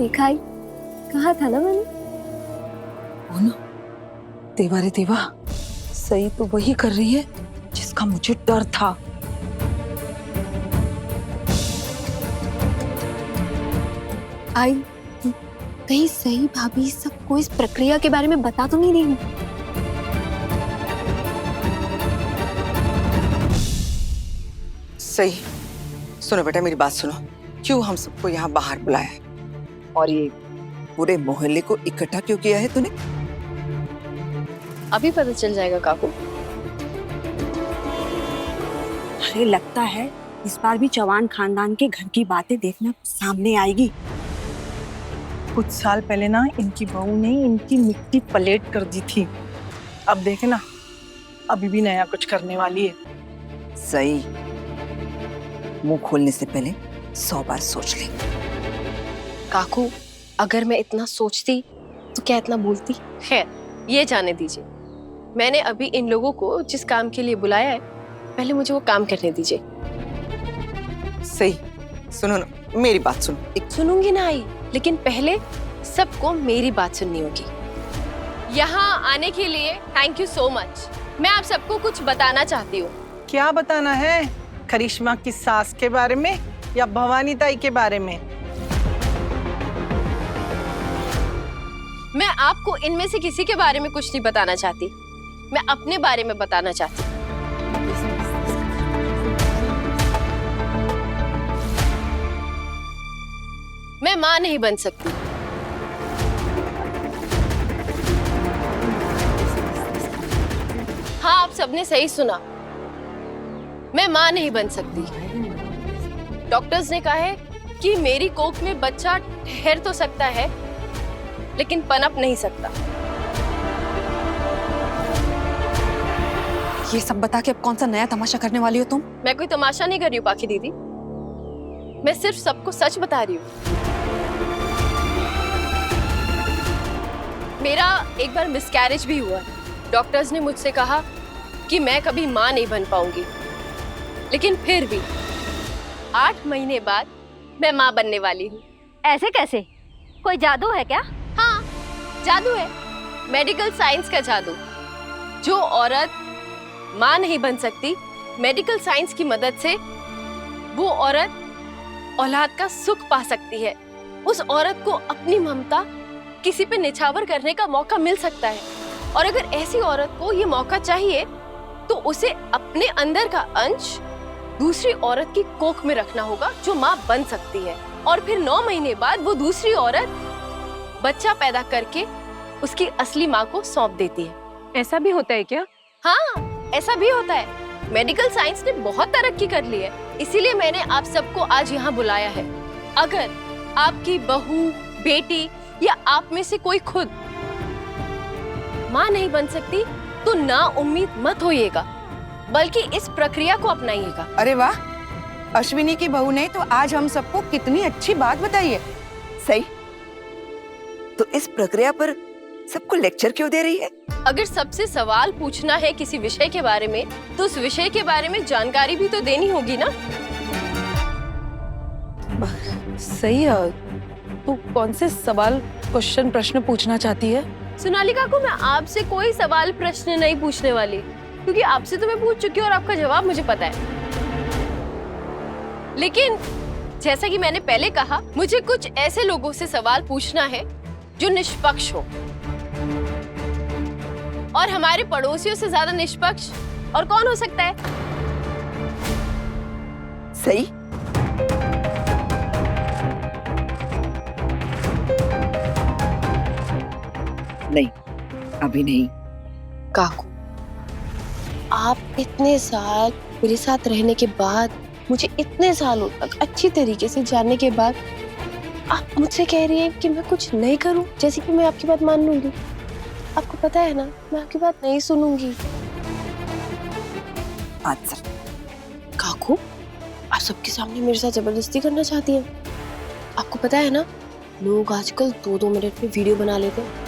देखा ही, कहा था ना मैंने। वो ना, देवा रे देवा, सही तो वही कर रही है जिसका मुझे डर था। आई, कहीं सही भाभी सबको इस प्रक्रिया के बारे में बता तो नहीं रही? सही। सुनो बेटा, मेरी बात सुनो। क्यों हम सबको यहाँ बाहर बुलाया है और ये पूरे मोहल्ले को इकट्ठा क्यों किया है तूने? अभी पता चल जाएगा काकू। अरे लगता है इस बार भी चौहान खानदान के घर की बातें देखना सामने आएगी। कुछ साल पहले ना इनकी बहू ने इनकी मिट्टी पलेट कर दी थी। अब देखे ना, अभी भी नया कुछ करने वाली है। सही। मुंह खोलने से पहले 100 बार सोच ले। काकू, अगर मैं इतना सोचती तो क्या इतना बोलती? खैर, ये जाने दीजिए। मैंने अभी इन लोगों को जिस काम के लिए बुलाया है, पहले मुझे वो काम करने दीजिए। सही। सुनो ना, मेरी बात सुनो। सुनूंगी ना आई, लेकिन पहले सबको मेरी बात सुननी होगी। यहाँ आने के लिए थैंक यू सो मच। मैं आप सबको कुछ बताना चाहती हूँ। क्या बताना है? करिश्मा की सास के बारे में या भवानी ताई के बारे में? मैं आपको इनमें से किसी के बारे में कुछ नहीं बताना चाहती। मैं अपने बारे में बताना चाहती हूँ। मैं माँ नहीं बन सकती। हाँ, आप सबने सही सुना। मैं माँ नहीं बन सकती। डॉक्टर्स ने कहा है कि मेरी कोख में बच्चा ठहर तो सकता है, लेकिन पनप नहीं सकता। ये सब बता के अब कौन सा नया तमाशा करने वाली हो तुम? मैं कोई तमाशा नहीं कर रही हूँ पाखी दीदी। मैं सिर्फ सबको सच बता रही हूँ। मेरा एक बार मिसकैरेज भी हुआ। डॉक्टर्स ने मुझसे कहा कि मैं कभी माँ नहीं बन पाऊंगी, लेकिन फिर भी 8 महीने बाद मैं माँ बनने वाली हूँ। ऐसे कैसे? कोई जादू है क्या? हाँ, जादू है। मेडिकल साइंस का जादू। जो औरत माँ नहीं बन सकती, मेडिकल साइंस की मदद से वो औरत औलाद का सुख पा सकती है। उस औरत को अपनी ममता किसी पे निछावर करने का मौका मिल सकता है। और अगर ऐसी औरत को ये मौका चाहिए तो उसे अपने अंदर का अंश दूसरी औरत की कोख में रखना होगा जो माँ बन सकती है। और फिर 9 महीने बाद वो दूसरी औरत बच्चा पैदा करके उसकी असली माँ को सौंप देती है। ऐसा भी होता है क्या? हाँ, ऐसा भी होता है। मेडिकल साइंस ने बहुत तरक्की कर ली है, इसीलिए मैंने आप सबको आज यहाँ बुलाया है। अगर आपकी बहू, बेटी या आप में से कोई खुद माँ नहीं बन सकती तो ना उम्मीद मत होइएगा, बल्कि इस प्रक्रिया को अपनाइएगा। अरे वाह, अश्विनी की बहू ने तो आज हम सबको कितनी अच्छी बात बताई है। सही। तो इस प्रक्रिया पर सबको लेक्चर क्यों दे रही है? अगर सबसे सवाल पूछना है किसी विषय के बारे में, तो उस विषय के बारे में जानकारी भी तो देनी होगी ना। सही है। तू कौन से सवाल, क्वेश्चन, प्रश्न पूछना चाहती है? सोनालिका को मैं आपसे कोई सवाल प्रश्न नहीं पूछने वाली, क्योंकि आपसे तो मैं पूछ चुकी हूँ और आपका जवाब मुझे पता है। लेकिन जैसा कि मैंने पहले कहा, मुझे कुछ ऐसे लोगों से सवाल पूछना है जो निष्पक्ष हो। और हमारे पड़ोसियों से ज्यादा निष्पक्ष और कौन हो सकता है? सही। नहीं, अभी नहीं। काकू, आप इतने साल मेरे साथ रहने के बाद, मुझे इतने सालों तक अच्छी तरीके से जानने के बाद, आप मुझसे कह रही हैं कि मैं कुछ नहीं करूं, जैसे कि मैं आपकी बात मान लूंगी। आपको पता है ना, मैं आपकी बात नहीं सुनूंगी। आंसर। काकू, आप सबके सामने मेरे साथ जबरदस्ती करना चाहती हैं? आपको पता है ना, लोग आजकल 2-2 मिनट में वीडियो बना लेते हैं।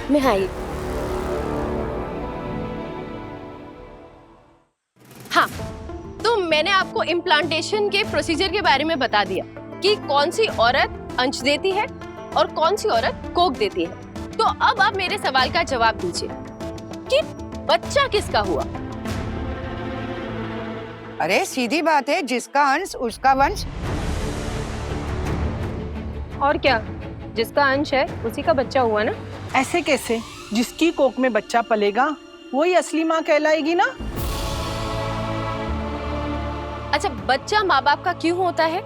मैं आई। हाँ, तो मैंने आपको इम्प्लांटेशन के प्रोसीजर के बारे में बता दिया कि कौन सी औरत अंश देती है और कौन सी औरत कोक देती है। तो अब आप मेरे सवाल का जवाब दीजिए कि बच्चा किसका हुआ? अरे सीधी बात है, जिसका अंश उसका वंश। और क्या, जिसका अंश है उसी का बच्चा हुआ ना। ऐसे कैसे? जिसकी कोख में बच्चा पलेगा वही असली माँ कहलाएगी ना। अच्छा, बच्चा माँ बाप का क्यों होता है?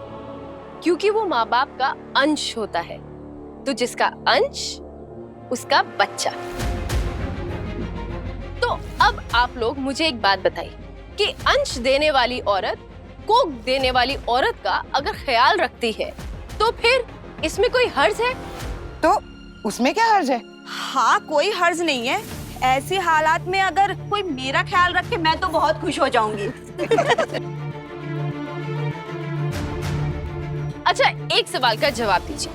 क्योंकि वो माँ बाप का अंश होता है। तो जिसका अंश उसका बच्चा। तो अब आप लोग मुझे एक बात बताइए कि अंश देने वाली औरत कोक देने वाली औरत का अगर ख्याल रखती है तो फिर इसमें कोई हर्ज है? तो उसमें क्या हर्ज है? हाँ, कोई हर्ज नहीं है। ऐसी हालात में अगर कोई मेरा ख्याल रखे मैं तो बहुत खुश हो जाऊंगी। अच्छा, एक सवाल का जवाब दीजिए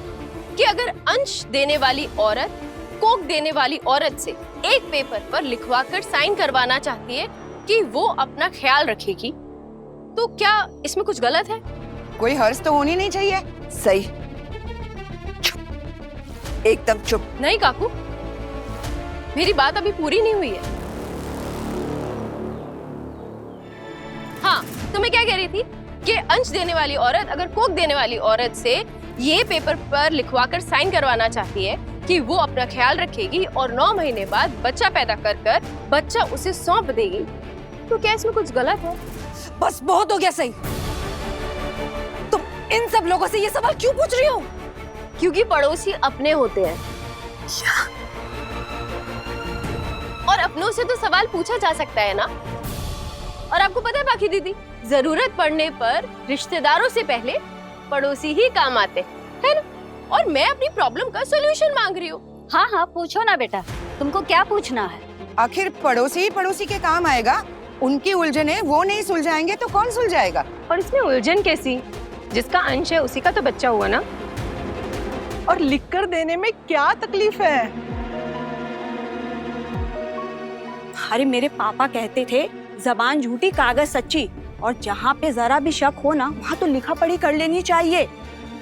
कि अगर अंश देने वाली औरत कोक देने वाली औरत से एक पेपर पर लिखवाकर साइन करवाना चाहती है कि वो अपना ख्याल रखेगी, तो क्या इसमें कुछ गलत है? कोई हर्ज तो होनी नहीं चाहिए। सही, चुप, एकदम चुप। नहीं काकू, मेरी बात अभी पूरी नहीं हुई है। हाँ, तो मैं क्या कह रही थी कि अंश देने वाली औरत अगर कोक देने वाली औरत से ये पेपर पर लिखवाकर साइन करवाना चाहती है कि वो अपना ख्याल रखेगी और 9 महीने बाद बच्चा पैदा कर बच्चा उसे सौंप देगी, तो क्या इसमें कुछ गलत है? बस बहुत हो गया सही। तुम इन सब लोगों से ये सवाल क्यों पूछ रही हो? क्योंकि पड़ोसी अपने होते हैं और अपनों से तो सवाल पूछा जा सकता है ना। और आपको पता है बाकी दीदी, जरूरत पड़ने पर रिश्तेदारों से पहले पड़ोसी ही काम आते है ना। और मैं अपनी प्रॉब्लम का सॉल्यूशन मांग रही हूँ। हाँ हाँ, पूछो ना बेटा, तुमको क्या पूछना है? आखिर पड़ोसी ही पड़ोसी के काम आएगा। उनकी उलझने वो नहीं सुलझाएंगे तो कौन सुलझाएगा? और इसमें उलझन कैसी? जिसका अंश है उसी का तो बच्चा हुआ ना। और लिखकर देने में क्या तकलीफ है? अरे मेरे पापा कहते थे जबान झूठी कागज सच्ची, और जहाँ पे जरा भी शक हो ना वहाँ तो लिखा पढ़ी कर लेनी चाहिए।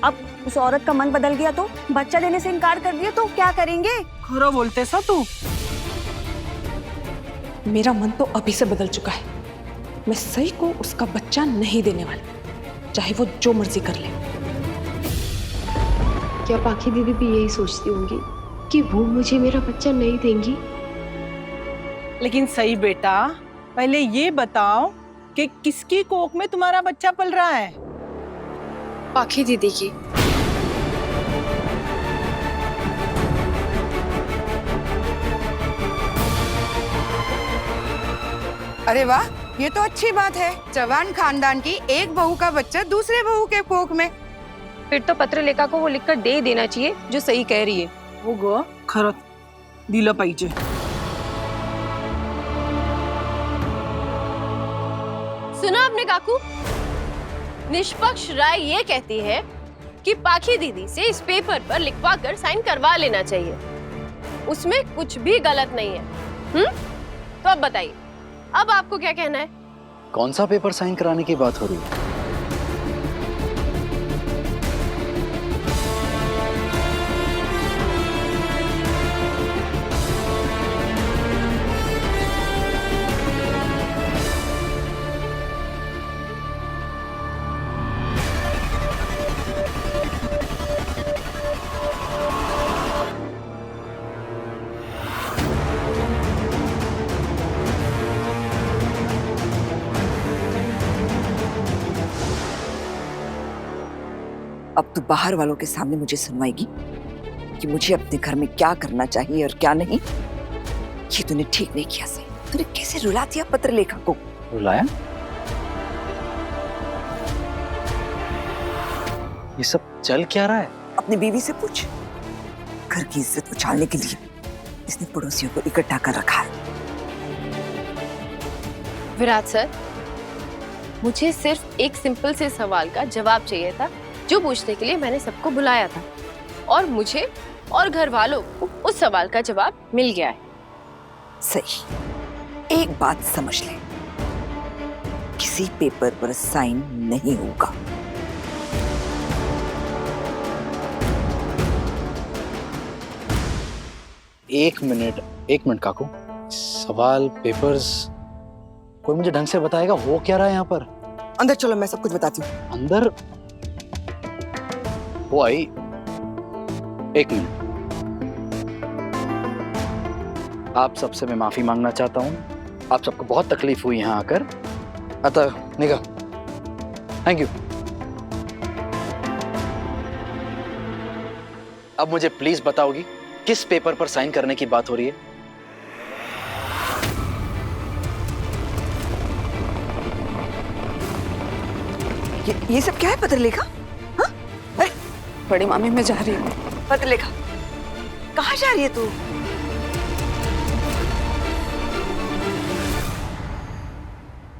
अब उस औरत का मन बदल गया तो बच्चा देने से इनकार कर दिया तो क्या करेंगे? खरो बोलते सा तू। मेरा मन तो अभी से बदल चुका है। मैं सही को उसका बच्चा नहीं देने वाली, चाहे वो जो मर्जी कर ले। क्या पाखी दीदी भी यही सोचती होंगी कि वो मुझे मेरा बच्चा नहीं देंगी? लेकिन सही बेटा, पहले ये बताओ कि किसकी कोख में तुम्हारा बच्चा पल रहा है? पाखी दीदी की। अरे वाह, ये तो अच्छी बात है। चौहान खानदान की एक बहू का बच्चा दूसरे बहू के कोख में। फिर तो पत्रलेखा को वो लिखकर दे देना चाहिए जो सही कह रही है। वो गो खरत दिला पाहिजे। सुना आपने काकू? निष्पक्ष राय ये कहती है कि पाखी दीदी से इस पेपर पर लिखवा कर साइन करवा लेना चाहिए। उसमें कुछ भी गलत नहीं है। तो अब बताइए, अब आपको क्या कहना है? कौन सा पेपर साइन कराने की बात हो रही है? अब तू बाहर वालों के सामने मुझे सुनवाएगी कि मुझे अपने घर में क्या करना चाहिए और क्या नहीं। ये तूने ठीक नहीं किया। सही, तूने कैसे रुला दिया पत्रलेखा को। रुलाया? ये सब चल क्या रहा है? अपनी बीवी से पूछ। घर की इज्जत उछालने के लिए इसने पड़ोसियों को इकट्ठा कर रखा है। विराट सर, मुझे सिर्फ एक सिंपल से सवाल का जवाब चाहिए था जो पूछने के लिए मैंने सबको बुलाया था, और मुझे और घर वालों को उस सवाल का जवाब मिल गया है। सही, एक बात समझ ले, किसी पेपर पर साइन नहीं होगा। एक मिनट काकू, सवाल पेपर्स कोई मुझे ढंग से बताएगा हो क्या रहा है यहाँ पर? अंदर चलो, मैं सब कुछ बताती हूँ। अंदर वो आई, एक मिनट। आप सबसे मैं माफी मांगना चाहता हूँ, आप सबको बहुत तकलीफ हुई यहाँ आकर, अतः निगाह, थैंक यू। अब मुझे प्लीज बताओगी किस पेपर पर साइन करने की बात हो रही है? ये सब क्या है? पत्र लेखा? हाँ? अरे बड़ी मामी मैं जा रही हूँ। पत्र लेखा कहाँ जा रही है तू?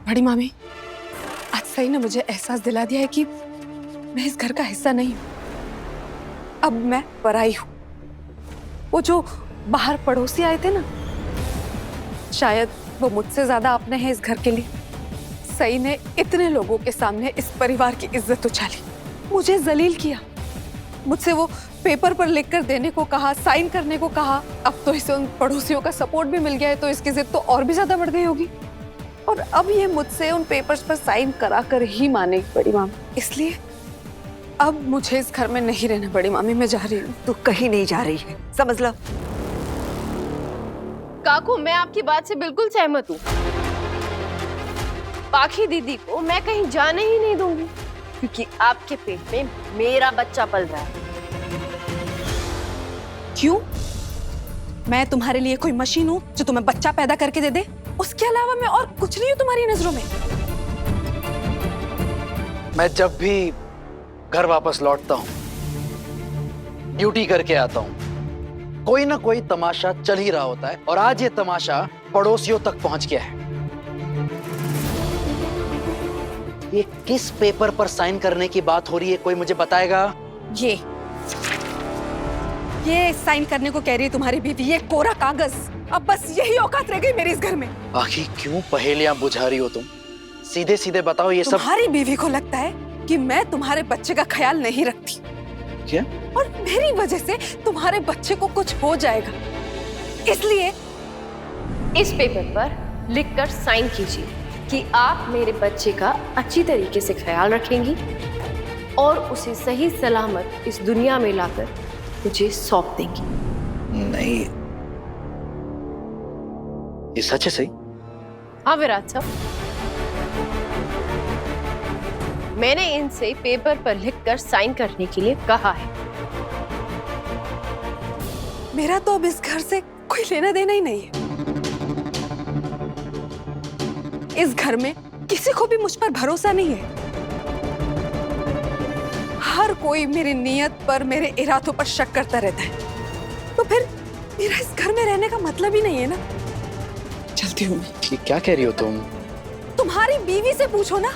बड़ी मामी, आज सही ने मुझे एहसास दिला दिया है कि मैं इस घर का हिस्सा नहीं हूँ। अब मैं पराई हूँ। वो जो बाहर पड़ोसी आए थे ना, शायद वो मुझसे ज्यादा अपने हैं इस घर के लिए। सई ने इतने लोगों के सामने इस परिवार की इज्जत उछाली, मुझे जलील किया, मुझसे वो पेपर पर लिखकर देने को कहा, साइन करने को कहा। अब तो इसे उन पड़ोसियों का सपोर्ट भी मिल गया है, तो इसकी जिद तो और भी ज्यादा बढ़ गई होगी। और अब ये मुझसे उन पेपर्स पर साइन करा कर ही मानेगी बड़ी मामी। इसलिए अब मुझे इस घर में नहीं रहना बड़ी मामी, मैं जा रही हूँ। तू कहीं नहीं जा रही है, समझ लो। काकू, मैं आपकी बात से बिल्कुल सहमत हूँ। पाखी दीदी को मैं कहीं जाने ही नहीं दूंगी, क्योंकि आपके पेट में मेरा बच्चा पल रहा है। क्यों? मैं तुम्हारे लिए कोई मशीन हूँ जो तुम्हें बच्चा पैदा करके दे दे? उसके अलावा मैं और कुछ नहीं हूँ तुम्हारी नजरों में। मैं जब भी घर वापस लौटता हूँ, ड्यूटी करके आता हूँ, कोई ना कोई तमाशा चल ही रहा होता है, और आज ये तमाशा पड़ोसियों तक पहुंच गया है। ये किस पेपर पर साइन करने की बात हो रही है, कोई मुझे बताएगा? ये साइन करने को कह रही है तुम्हारी बीवी, ये कोरा कागज। अब बस यही औकात रह गई मेरी इस घर में। आखिर क्यों पहेलियां बुझा रही हो तुम? सीधे सीधे बताओ। ये सब तुम्हारी बीवी को लगता है कि मैं तुम्हारे बच्चे का ख्याल नहीं रखती क्या? और मेरी वजह से तुम्हारे बच्चे को कुछ हो जाएगा, इसलिए इस पेपर पर लिखकर साइन कीजिए कि आप मेरे बच्चे का अच्छी तरीके से ख्याल रखेंगी और उसे सही सलामत इस दुनिया में लाकर मुझे सौंप देंगी। नहीं, ये सच है सही? हाँ विराट साहब, मैंने इनसे पेपर पर लिखकर साइन करने के लिए कहा है। मेरा तो अब इस घर से कोई लेना देना ही नहीं है। इस घर में किसी को भी मुझ पर भरोसा नहीं है। हर कोई मेरी नीयत पर, मेरे इरादों पर शक करता रहता है। तो फिर मेरा इस घर में रहने का मतलब ही नहीं है ना। चलती हूँ मैं। ये क्या कह रही हो तुम? तुम्हारी बीवी से पूछो ना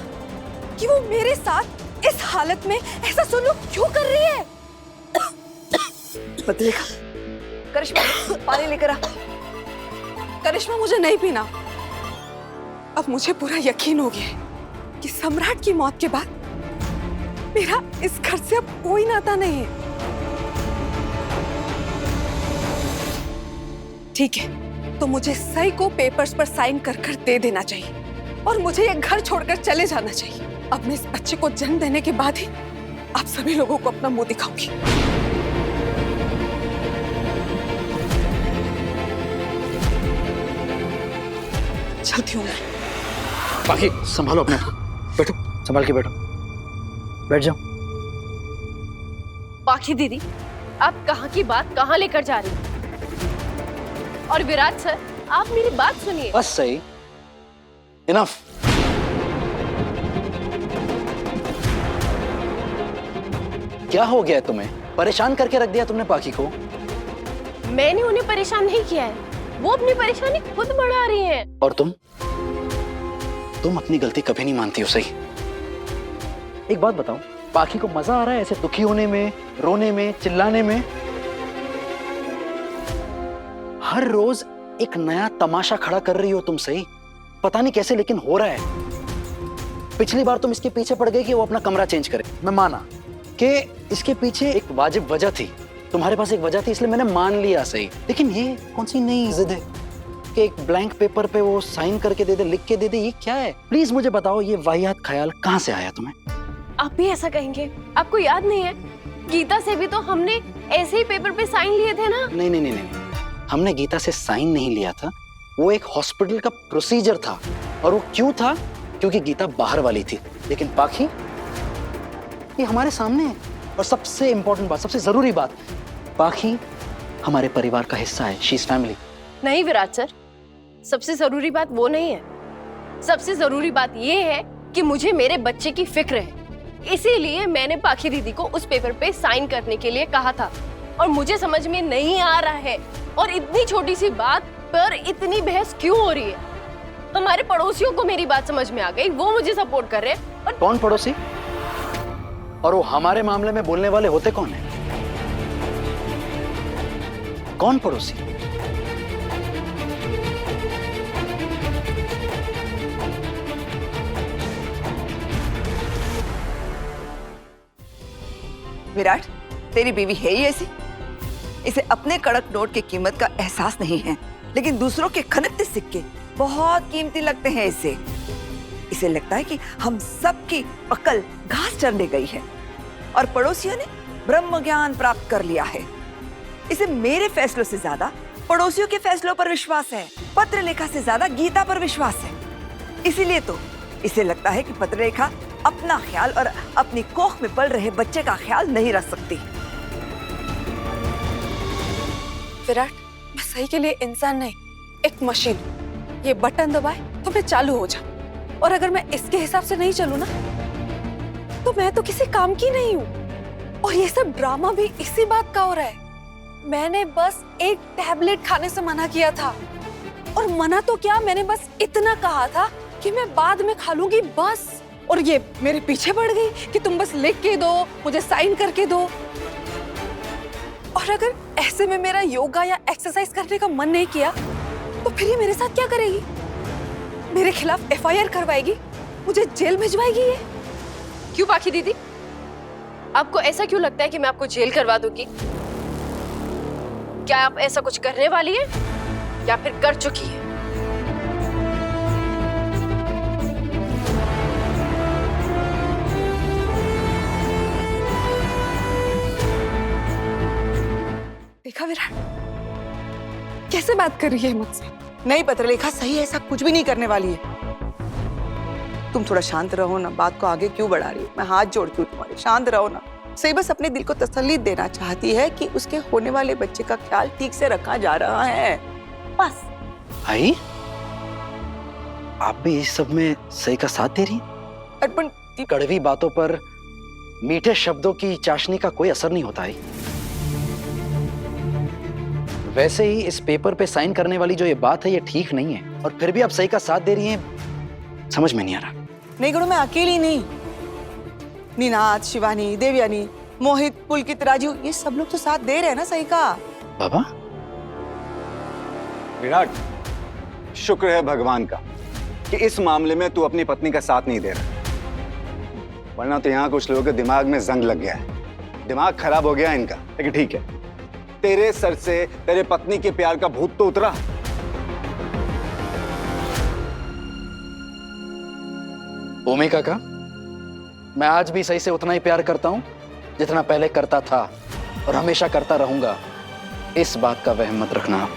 कि वो मेरे साथ इस हालत में ऐसा सुलूक क्यों कर रही है। पत्रिका, करिश्मा पानी लेकर आ। करिश्मा, मुझे नहीं पीना। अब मुझे पूरा यकीन हो गया है कि सम्राट की मौत के बाद मेरा इस घर से अब कोई नाता नहीं है। ठीक है, तो मुझे सई को पेपर्स पर साइन कर कर दे देना चाहिए और मुझे ये घर छोड़कर चले जाना चाहिए। अब मैं इस बच्चे को जन्म देने के बाद ही आप सभी लोगों को अपना मुंह दिखाऊंगी। चलती हूँ मैं। बाकी संभालो अपने आप को। बैठो, संभाल के बैठो, बैठ जाओ। पाखी दीदी, आप कहाँ की बात कहाँ लेकर जा रही हैं? और विराट सर, आप मेरी बात सुनिए। बस सही, इनफ। क्या हो गया तुम्हें? परेशान करके रख दिया तुमने पाखी को। मैंने उन्हें परेशान नहीं किया है, वो अपनी परेशानी खुद बढ़ा रही हैं। और तुम अपनी गलती कभी नहीं मानती हो। सही, एक बात बताओ, पाखी को मजा आ रहा है ऐसे दुखी होने में, रोने में, चिल्लाने में? हर रोज एक नया तमाशा खड़ा कर रही हो तुम। सही, पता नहीं कैसे, लेकिन हो रहा है। पिछली बार तुम इसके पीछे पड़ गई कि वो अपना कमरा चेंज करे, मैं माना कि इसके पीछे एक वाजिब वजह थी, तुम्हारे पास एक वजह थी, इसलिए मैंने मान लिया सही। लेकिन ये कौन सी नई जिद है कि एक ब्लैंक पेपर पे वो साइन करके दे दे, लिख के दे दे, ये क्या है? प्लीज मुझे बताओ, ये वाहियात ख्याल कहाँ से आया तुम्हें? आप भी ऐसा कहेंगे? आपको याद नहीं है, गीता से भी तो हमने ऐसे ही पेपर पे साइन लिए थे ना? नहीं नहीं नहीं नहीं, हमने गीता से साइन नहीं लिया था, वो एक हॉस्पिटल का प्रोसीजर था। और वो क्यों था? क्योंकि गीता बाहर वाली थी। लेकिन पाखी ये हमारे सामने है। और सबसे इंपॉर्टेंट बात, सबसे जरूरी बात, पाखी हमारे परिवार का हिस्सा है, शी इज फैमिली। नहीं विराट सर, सबसे जरूरी बात वो नहीं है। सबसे जरूरी बात ये है कि मुझे मेरे बच्चे की फिक्र है, इसीलिए मैंने पाखी दीदी को उस पेपर पे साइन करने के लिए कहा था। और मुझे समझ में नहीं आ रहा है, और इतनी छोटी सी बात पर इतनी बहस क्यों हो रही है? हमारे पड़ोसियों को मेरी बात समझ में आ गई, वो मुझे सपोर्ट कर रहे हैं। और कौन पड़ोसी? और वो हमारे मामले में बोलने वाले होते कौन है? कौन पड़ोसी? विराट, तेरी बीवी है ही ऐसी। इसे अपने कड़क नोट की कीमत का एहसास नहीं है, लेकिन दूसरों के खनकते सिक्के बहुत कीमती लगते हैं इसे। इसे लगता है कि हम सबकी अकल घास चरने गई है और पड़ोसियों ने ब्रह्म ज्ञान प्राप्त कर लिया है। इसे मेरे फैसलों से ज्यादा पड़ोसियों के फैसलों पर विश्वास है, पत्रलेखा से ज्यादा गीता पर विश्वास है। इसीलिए तो इसे लगता है कि पत्रलेखा अपना ख्याल और अपनी कोख में पल रहे बच्चे का ख्याल नहीं रख सकती। विराट, मैं सही के लिए इंसान नहीं, एक मशीन। ये बटन दबाए तो मैं चालू हो जाऊं, और अगर मैं इसके हिसाब से नहीं चलूं ना, तो मैं तो किसी काम की नहीं हूं। और ये सब ड्रामा भी इसी बात का हो रहा है। मैंने बस एक टैबलेट खाने से मना किया था, और मना तो क्या, मैंने बस इतना कहा था कि मैं बाद में खा लूंगी बस। और ये मेरे पीछे पड़ गई कि तुम बस लिख के दो, मुझे साइन करके दो। और अगर ऐसे में मेरा योगा या एक्सरसाइज करने का मन नहीं किया, तो फिर ये मेरे साथ क्या करेगी? मेरे खिलाफ एफआईआर करवाएगी, मुझे जेल भिजवाएगी ये। क्यों पाखी दीदी, आपको ऐसा क्यों लगता है कि मैं आपको जेल करवा दूंगी? क्या आप ऐसा कुछ करने वाली है या फिर कर चुकी है? देखा विराट, कैसे बात कर रही है मुझसे? नहीं पत्रलेखा, सही है, ऐसा कुछ भी नहीं करने वाली है। तुम थोड़ा शांत रहो ना, बात को आगे क्यों बढ़ा रही हो? मैं हाथ जोड़ती हूँ तुम्हारे, शांत रहो ना। सही बस अपने दिल को तसल्ली देना चाहती है कि उसके होने वाले बच्चे का ख्याल ठीक से रखा जा रहा है, बस। आई, आप भी इस सब में सही का साथ दे रही हैं? अर्पण, कड़वी बातों पर मीठे शब्दों की चाशनी का कोई असर नहीं होता है। वैसे ही इस पेपर पे साइन करने वाली जो ये बात है, ये ठीक नहीं है, और फिर भी आप सही का साथ दे रही हैं, समझ में नहीं आ रहा। नहीं करो, मैं अकेली नहीं, निनाद, शिवानी, देवयानी, मोहित, पुलकित, राजू, ये सब लोग तो साथ दे रहे हैं ना सही का। बाबा, विराट, शुक्र है भगवान का कि इस मामले में तू अपनी पत्नी का साथ नहीं दे रहा, वरना तो यहाँ कुछ लोगों के दिमाग में जंग लग गया है, दिमाग खराब हो गया इनका। लेकिन ठीक है, तेरे सर से तेरे पत्नी के प्यार का भूत तो उतरा। ओमी काका, मैं आज भी सही से उतना ही प्यार करता हूं जितना पहले करता था, और हमेशा करता रहूंगा। इस बात का वहम मत रखना आप।